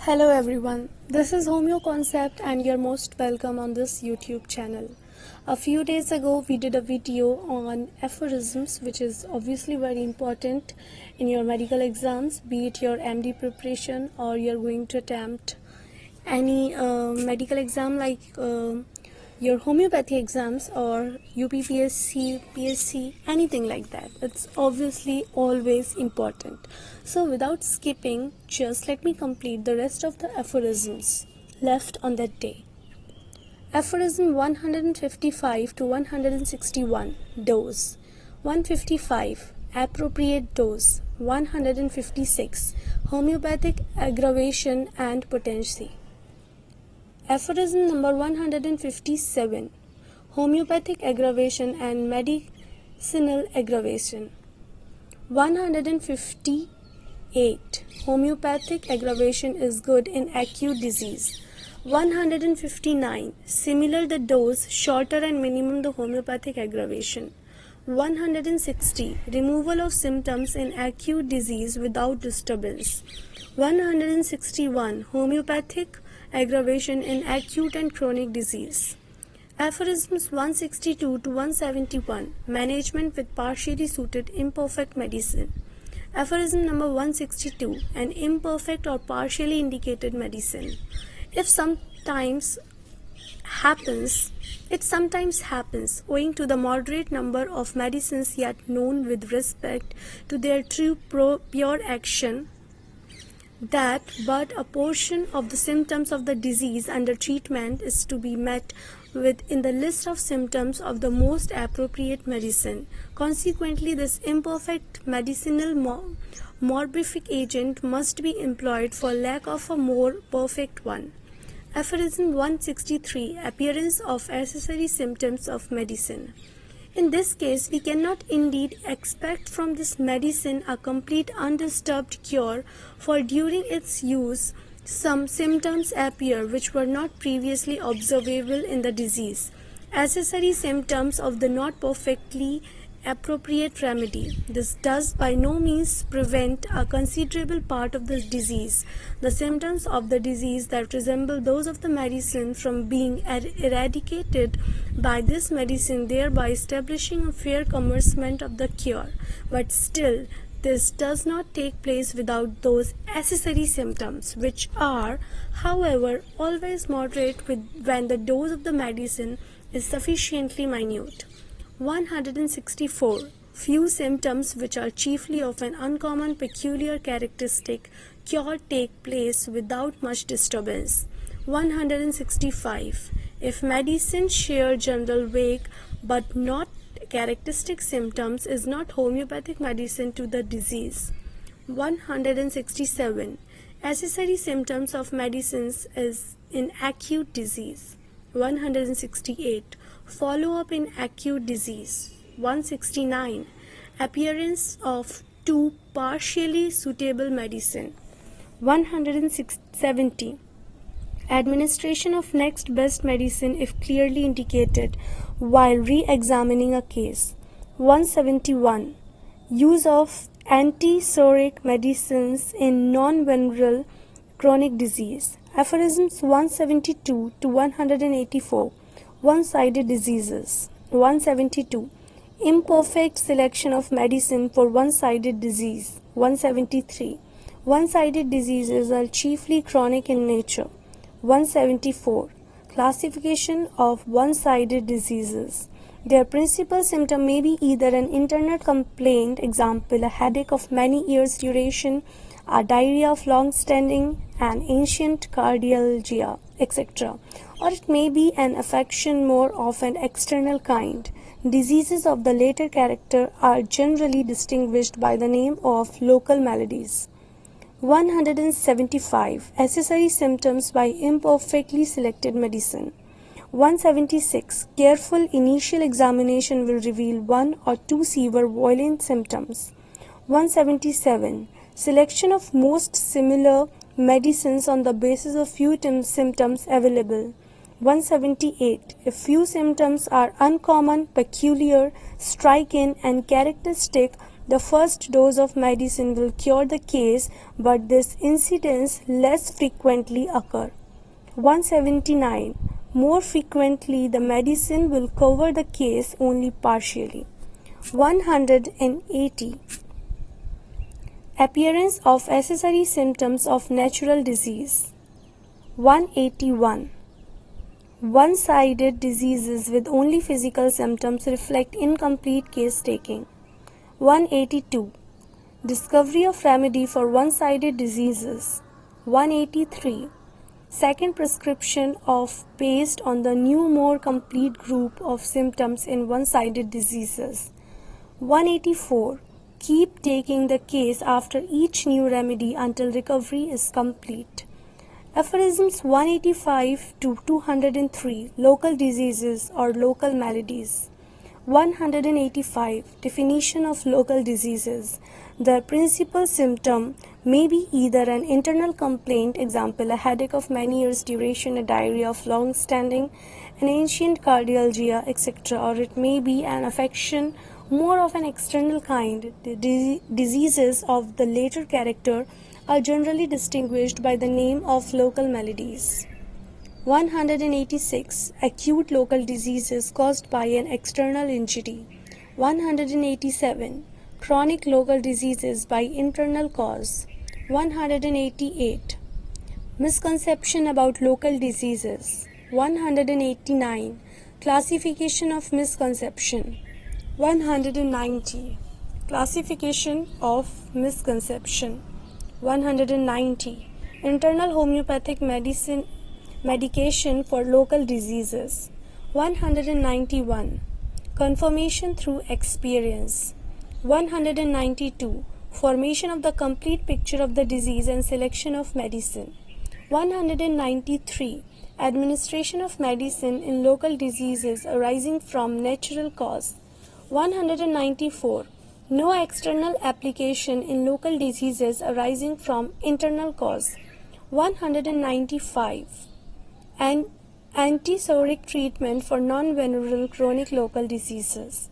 Hello everyone, this is Homeo Concept and you're most welcome on this YouTube channel. A few days ago we did a video on aphorisms, which is obviously very important in your medical exams, be it your MD preparation or you're going to attempt any medical exam like your homeopathy exams or UPPSC, PSC, anything like that. It's obviously always important. So without skipping, just let me complete the rest of the aphorisms left on that day. Aphorism 155 to 161, dose. 155, appropriate dose. 156, homeopathic aggravation and potency. Aphorism number 157, homeopathic aggravation and medicinal aggravation. 158, homeopathic aggravation is good in acute disease. 159, similar the dose, shorter and minimum the homeopathic aggravation. 160, removal of symptoms in acute disease without disturbance. 161, homeopathic aggravation in acute and chronic disease. Aphorisms 162 to 171, management with partially suited imperfect medicine. Aphorism number 162, an imperfect or partially indicated medicine. It sometimes happens owing to the moderate number of medicines yet known with respect to their true pure action, that but a portion of the symptoms of the disease under treatment is to be met with in the list of symptoms of the most appropriate medicine. Consequently, this imperfect medicinal morbific agent must be employed for lack of a more perfect one. Aphorism 163, appearance of accessory symptoms of medicine. In this case, we cannot indeed expect from this medicine a complete undisturbed cure, for during its use some symptoms appear which were not previously observable in the disease, accessory symptoms of the not perfectly appropriate remedy. This does by no means prevent a considerable part of the disease, the symptoms of the disease that resemble those of the medicine, from being eradicated by this medicine, thereby establishing a fair commencement of the cure. But still, this does not take place without those accessory symptoms, which are, however, always moderate when the dose of the medicine is sufficiently minute. 164. Few symptoms which are chiefly of an uncommon peculiar characteristic cure take place without much disturbance. 165. If medicine share general wake but not characteristic symptoms, is not homeopathic medicine to the disease. 167. Accessory symptoms of medicines is in acute disease. 168. Follow-up in acute disease. 169. Appearance of two partially suitable medicine. 170. Administration of next best medicine if clearly indicated while re-examining a case. 171. Use of antisoric medicines in non-venereal chronic disease. Aphorisms 172 to 184. One-sided diseases. 172. Imperfect selection of medicine for one-sided disease. 173. One-sided diseases are chiefly chronic in nature. 174. Classification of one-sided diseases. Their principal symptom may be either an internal complaint, example, a headache of many years' duration, a diarrhea of long standing, an ancient cardialgia, etc., or it may be an affection more of an external kind. Diseases of the latter character are generally distinguished by the name of local maladies. 175. Accessory symptoms by imperfectly selected medicine. 176. Careful initial examination will reveal one or two severe violent symptoms. 177. Selection of most similar medicines on the basis of few symptoms available. 178. If few symptoms are uncommon, peculiar, striking, and characteristic, The first dose of medicine will cure the case, but this incidence less frequently occur. 179. More frequently, the medicine will cover the case only partially. 180. Appearance of accessory symptoms of natural disease. 181. One-sided diseases with only physical symptoms reflect incomplete case taking. 182. Discovery of remedy for one-sided diseases. 183. Second prescription of based on the new more complete group of symptoms in one-sided diseases. 184. Keep taking the case after each new remedy until recovery is complete. Aphorisms 185 to 203. Local diseases or local maladies. 185. Definition of local diseases. The principal symptom may be either an internal complaint, example, a headache of many years' duration, a diarrhea of long standing, an ancient cardialgia, etc., or it may be an affection more of an external kind. The diseases of the latter character are generally distinguished by the name of local maladies. 186. Acute local diseases caused by an external injury. 187. Chronic local diseases by internal cause. 188. Misconception about local diseases. 189. Classification of misconception. 190. Classification of misconception. 190. Internal homeopathic medication for local diseases. 191. Confirmation through experience. 192. Formation of the complete picture of the disease and selection of medicine. 193. Administration of medicine in local diseases arising from natural cause. 194. No external application in local diseases arising from internal cause. 195. An antipsoric treatment for non-venereal chronic local diseases.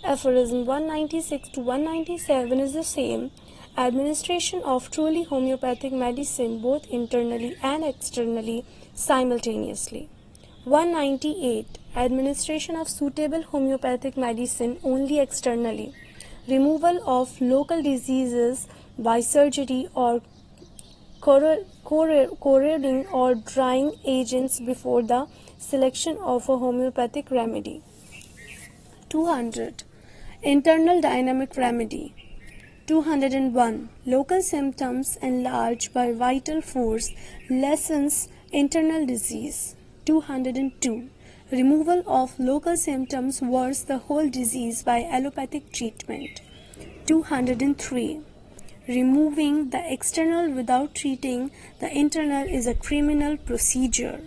Aphorism 196 to 197 is the same. Administration of truly homeopathic medicine both internally and externally simultaneously. 198. Administration of suitable homeopathic medicine only externally. Removal of local diseases by surgery or corroding or drying agents before the selection of a homeopathic remedy. 200. Internal dynamic remedy. 201. Local symptoms enlarged by vital force lessens internal disease. 202. Removal of local symptoms worsens the whole disease by allopathic treatment. 203. Removing the external without treating the internal is a criminal procedure.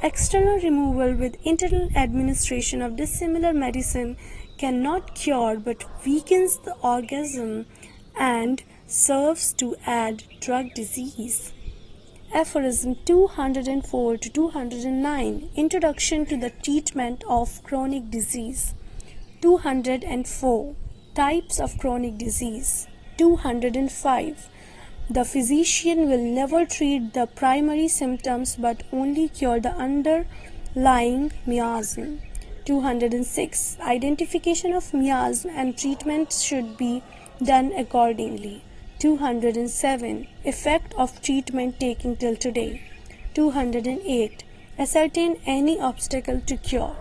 External removal with internal administration of dissimilar medicine cannot cure but weakens the organism and serves to add drug disease. Aphorism 204 to 209. Introduction to the treatment of chronic disease. 204. Types of chronic disease. 205. The physician will never treat the primary symptoms but only cure the underlying miasm. 206. Identification of miasm and treatment should be done accordingly. 207. Effect of treatment taken till today. 208. Ascertain any obstacle to cure.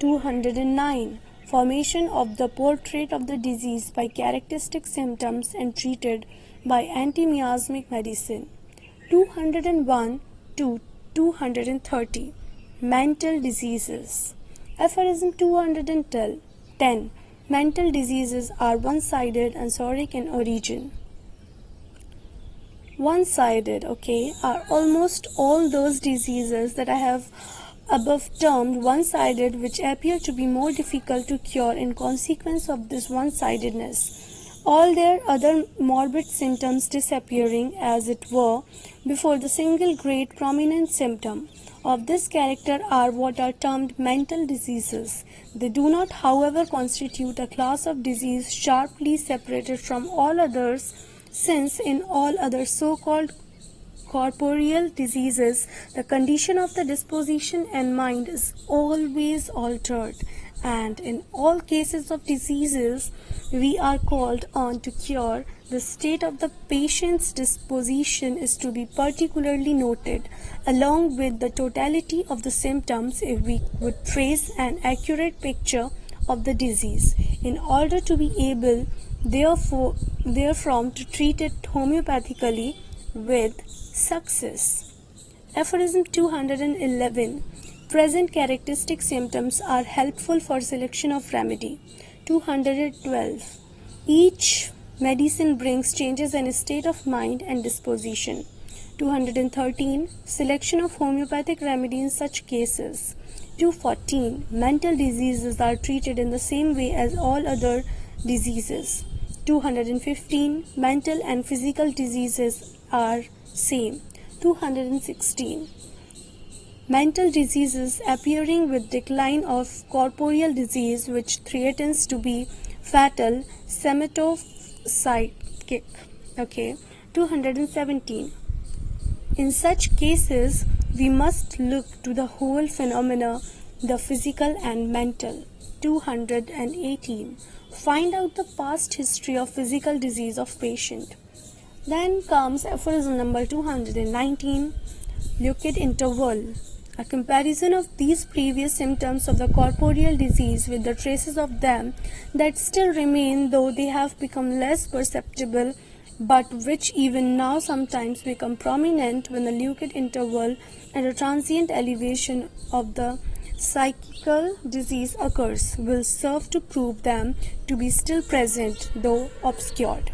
209. Formation of the portrait of the disease by characteristic symptoms and treated by antimiasmic medicine. 201 to 230. Mental diseases. Aphorism 210. Mental diseases are one-sided and psoric in origin. One-sided, are almost all those diseases that I have above termed one-sided which appear to be more difficult to cure in consequence of this one-sidedness. all their other morbid symptoms disappearing, as it were, before the single great prominent symptom of this character are what are termed mental diseases. They do not, however, constitute a class of disease sharply separated from all others, since in all other so-called corporeal diseases, the condition of the disposition and mind is always altered, and in all cases of diseases, we are called on to cure. The state of the patient's disposition is to be particularly noted, along with the totality of the symptoms, if we would trace an accurate picture of the disease, in order to be able, therefrom, to treat it homeopathically with success. Aphorism 211. Present characteristic symptoms are helpful for selection of remedy. 212. Each medicine brings changes in state of mind and disposition. 213. Selection of homeopathic remedy in such cases. 214. Mental diseases are treated in the same way as all other diseases. 215. Mental and physical diseases are same. 216. Mental diseases appearing with decline of corporeal disease which threatens to be fatal, somatocytic. Okay. 217. In such cases, we must look to the whole phenomena, the physical and mental. 218. Find out the past history of physical disease of patient. Then comes aphorism number 219, Leucid interval. A comparison of these previous symptoms of the corporeal disease with the traces of them that still remain, though they have become less perceptible, but which even now sometimes become prominent when the Leucid interval and a transient elevation of the psychical disease occurs, will serve to prove them to be still present, though obscured.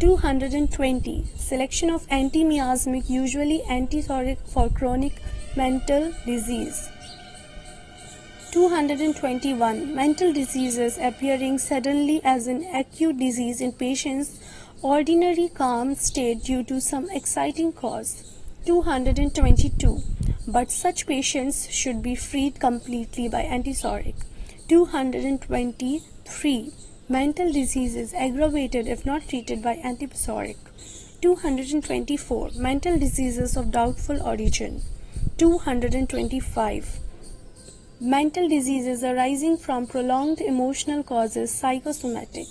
220. Selection of antimiasmic, usually antithoric for chronic mental disease. 221. Mental diseases appearing suddenly as an acute disease in patients' ordinary calm state due to some exciting cause. 222. But such patients should be freed completely by antipsoric. 223. Mental diseases aggravated if not treated by antipsoric. 224. Mental diseases of doubtful origin. 225. Mental diseases arising from prolonged emotional causes, psychosomatic.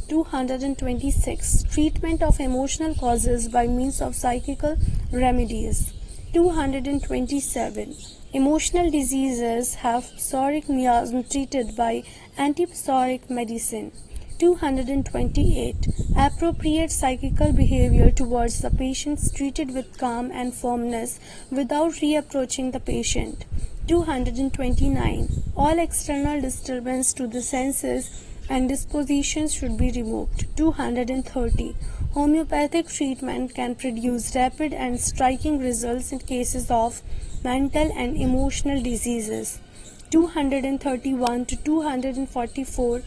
226. Treatment of emotional causes by means of psychical remedies. 227. Emotional diseases have psoric miasm treated by antipsoric medicine. 228. Appropriate psychical behavior towards the patients treated with calm and firmness without reapproaching the patient. 229. All external disturbance to the senses and dispositions should be removed. 230. Homeopathic treatment can produce rapid and striking results in cases of mental and emotional diseases. 231 to 244.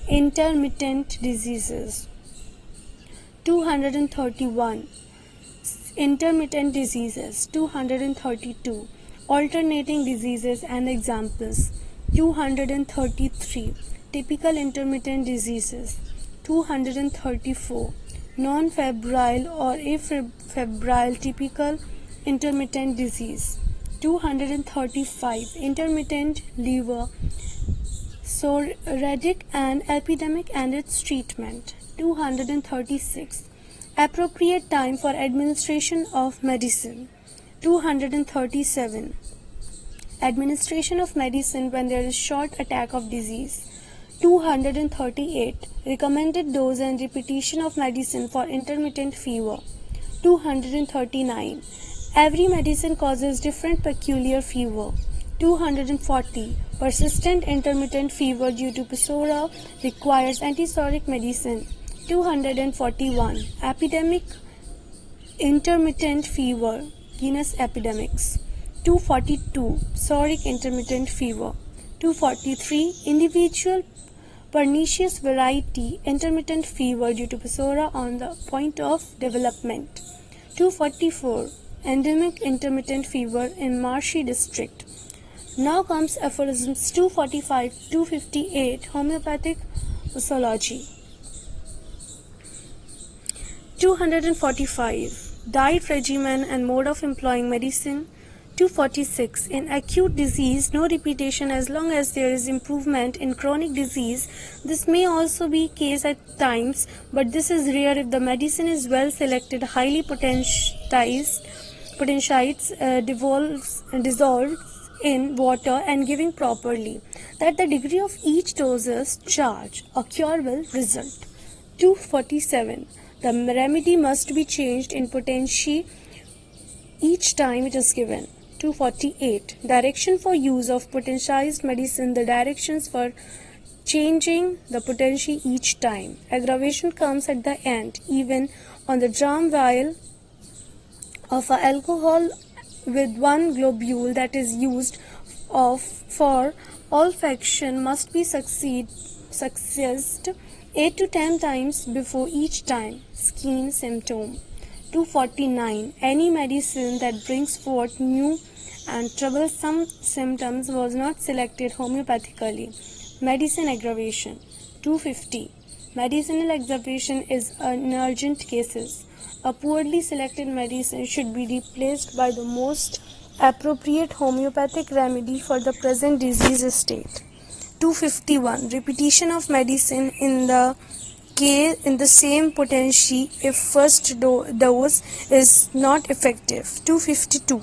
Intermittent diseases. 231. Intermittent diseases. 232. Alternating diseases and examples. 233. Typical intermittent diseases. 234. Non-febrile or afebrile typical intermittent disease. 235. Intermittent liver psoriatic and epidemic and its treatment. 236. Appropriate time for administration of medicine. 237. Administration of medicine when there is short attack of disease. 238. Recommended dose and repetition of medicine for intermittent fever. 239. Every medicine causes different peculiar fever. 240. Persistent intermittent fever due to psora requires antipsoric medicine. 241. Epidemic intermittent fever, genus epidemics. 242. Psoric intermittent fever. 243. Individual Pernicious variety, intermittent fever due to psora on the point of development. 244. Endemic intermittent fever in Marshy district. Now comes aphorisms 245, 258, homeopathic nosology. 245. Diet regimen and mode of employing medicine. 246. In acute disease, no repetition as long as there is improvement. In chronic disease, this may also be case at times, but this is rare if the medicine is well selected, highly potentized, dissolves in water and given properly, that the degree of each doses charge, a cure will result. 247. The remedy must be changed in potency each time it is given. 248. Direction for use of potentized medicine. The directions for changing the potency each time. Aggravation comes at the end, even on the dram vial of alcohol with one globule that is used for olfaction must be successed 8 to 10 times before each time. Skin symptom. 249. Any medicine that brings forth new and troublesome symptoms was not selected homeopathically. Medicine aggravation. 250. Medicinal aggravation is in urgent cases. A poorly selected medicine should be replaced by the most appropriate homeopathic remedy for the present disease state. 251. Repetition of medicine in the same potency if first dose is not effective. 252.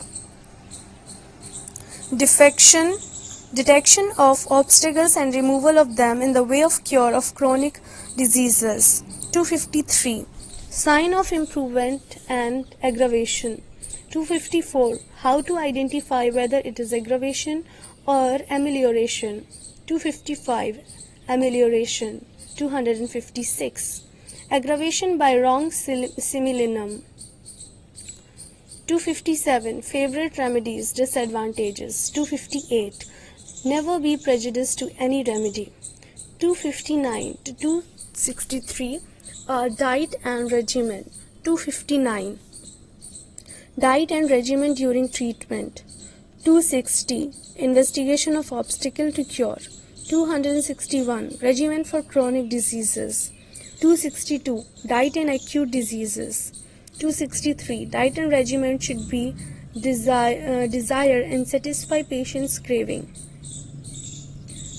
Detection of obstacles and removal of them in the way of cure of chronic diseases. 253. Sign of improvement and aggravation. 254. How to identify whether it is aggravation or amelioration. 255. Amelioration. 256. Aggravation by wrong similinum. 257. Favorite remedies, disadvantages. 258. Never be prejudiced to any remedy. 259 to 263. Diet and regimen. 259. Diet and regimen during treatment. 260. Investigation of obstacle to cure. 261. Regimen for chronic diseases. 262. Diet and acute diseases. 263. Diet and regimen should be desire and satisfy patient's craving.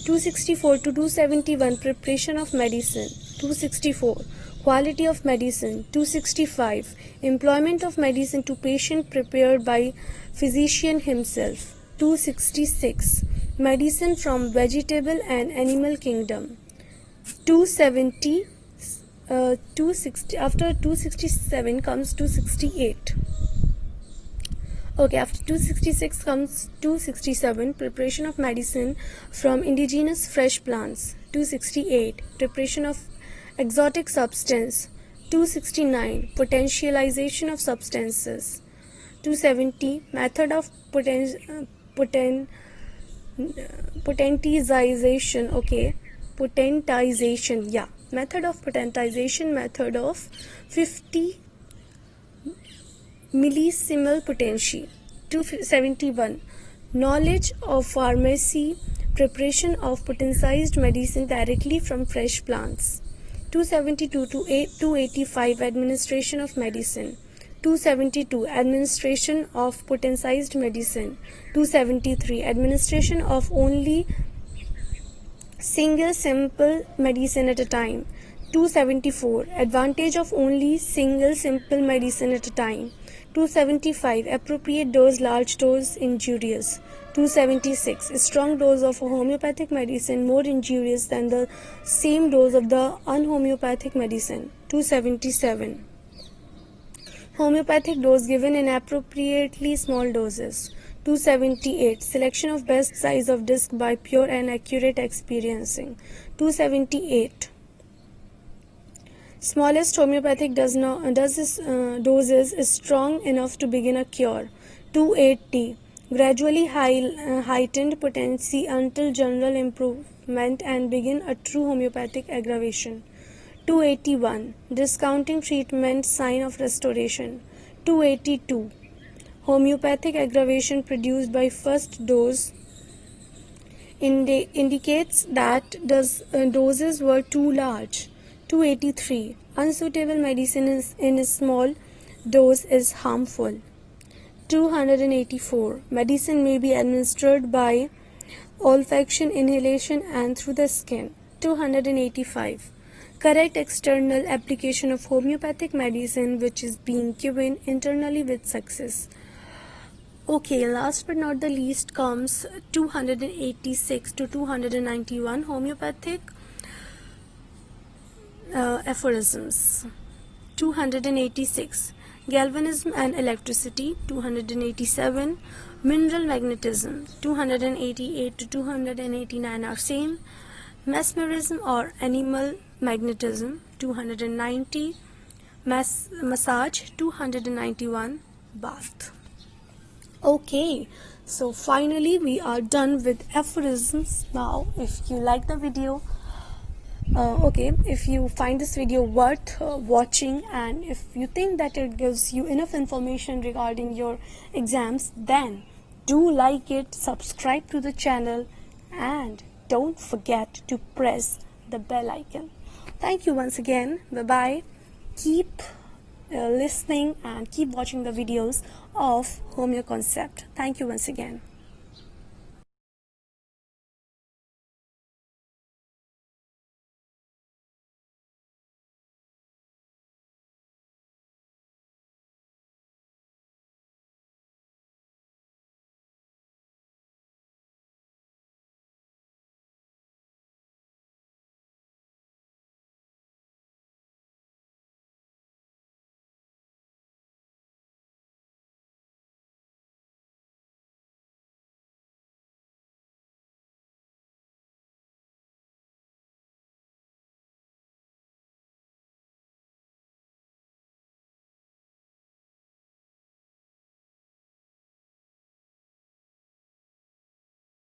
264 to 271. Preparation of medicine. 264. Quality of medicine. 265. Employment of medicine to patient prepared by physician himself. 266. Medicine from vegetable and animal kingdom. 270. 260. After 267 comes 268. Okay, after 266 comes 267. Preparation of medicine from indigenous fresh plants. 268. Preparation of exotic substance. 269. Potentialization of substances. 270. Method of potentization. Okay, potentization. Yeah, method of potentization. Method of 50 millisimal potency. 271. Knowledge of pharmacy. Preparation of potentized medicine directly from fresh plants. 272 to 285. Administration of medicine. 272. Administration of potentized medicine. 273. Administration of only single simple medicine at a time. 274. Advantage of only single simple medicine at a time. 275. Appropriate dose, large dose, injurious. 276. Strong dose of homeopathic medicine more injurious than the same dose of the unhomeopathic medicine. 277. Homeopathic dose given in appropriately small doses. 278. Selection of best size of disc by pure and accurate experiencing. 278. Smallest homeopathic doses is strong enough to begin a cure. 280. Gradually heightened potency until general improvement treatment and begin a true homeopathic aggravation. 281. Discounting treatment, sign of restoration. 282. Homeopathic aggravation produced by first dose indicates that doses were too large. 283. Unsuitable medicine in a small dose is harmful. 284. Medicine may be administered by olfaction, inhalation, and through the skin. 285. Correct external application of homeopathic medicine which is being given internally with success. Okay, last but not the least comes 286 to 291 homeopathic aphorisms. 286. Galvanism and electricity. 287. Mineral magnetism. 288 to 289 are same. Mesmerism or animal magnetism. 290. Massage. 291. Bath. Okay, so finally we are done with aphorisms. Now if you like the video, if you find this video worth watching, and if you think that it gives you enough information regarding your exams, then do like it, subscribe to the channel, and don't forget to press the bell icon. Thank you once again. Bye bye. Keep listening and keep watching the videos of Homeo Concept. Thank you once again.